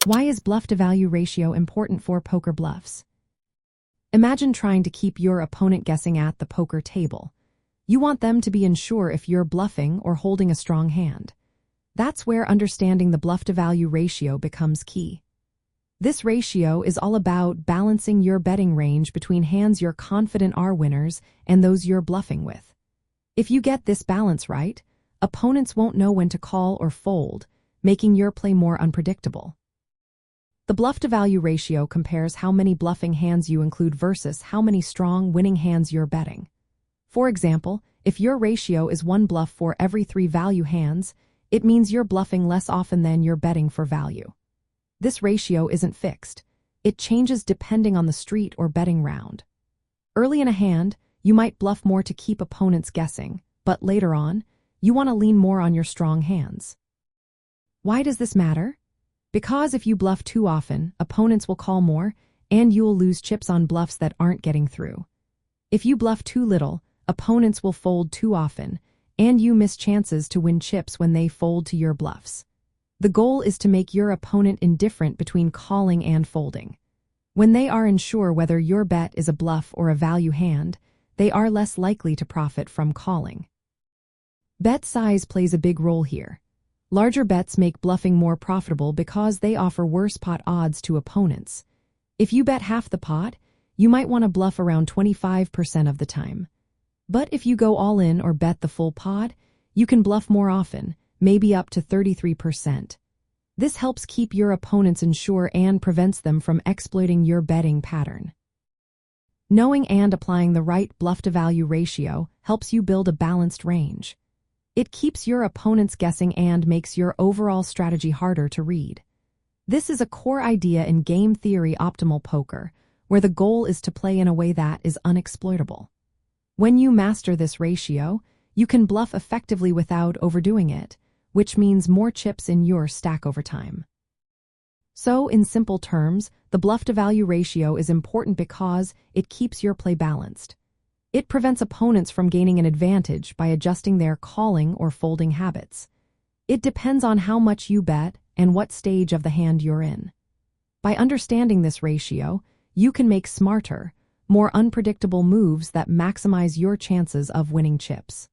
Why is bluff-to-value ratio important for poker bluffs? Imagine trying to keep your opponent guessing at the poker table. You want them to be unsure if you're bluffing or holding a strong hand. That's where understanding the bluff-to-value ratio becomes key. This ratio is all about balancing your betting range between hands you're confident are winners and those you're bluffing with. If you get this balance right, opponents won't know when to call or fold, making your play more unpredictable. The bluff-to-value ratio compares how many bluffing hands you include versus how many strong winning hands you're betting. For example, if your ratio is 1 bluff for every 3 value hands, it means you're bluffing less often than you're betting for value. This ratio isn't fixed. It changes depending on the street or betting round. Early in a hand, you might bluff more to keep opponents guessing, but later on, you want to lean more on your strong hands. Why does this matter? Because if you bluff too often, opponents will call more, and you'll lose chips on bluffs that aren't getting through. If you bluff too little, opponents will fold too often, and you miss chances to win chips when they fold to your bluffs. The goal is to make your opponent indifferent between calling and folding. When they are unsure whether your bet is a bluff or a value hand, they are less likely to profit from calling. Bet size plays a big role here. Larger bets make bluffing more profitable because they offer worse pot odds to opponents. If you bet half the pot, you might want to bluff around 25% of the time. But if you go all in or bet the full pot, you can bluff more often, maybe up to 33%. This helps keep your opponents unsure and prevents them from exploiting your betting pattern. Knowing and applying the right bluff-to-value ratio helps you build a balanced range. It keeps your opponents guessing and makes your overall strategy harder to read. This is a core idea in game theory optimal poker, where the goal is to play in a way that is unexploitable. When you master this ratio, you can bluff effectively without overdoing it, which means more chips in your stack over time. So, in simple terms, the bluff-to-value ratio is important because it keeps your play balanced. It prevents opponents from gaining an advantage by adjusting their calling or folding habits. It depends on how much you bet and what stage of the hand you're in. By understanding this ratio, you can make smarter, more unpredictable moves that maximize your chances of winning chips.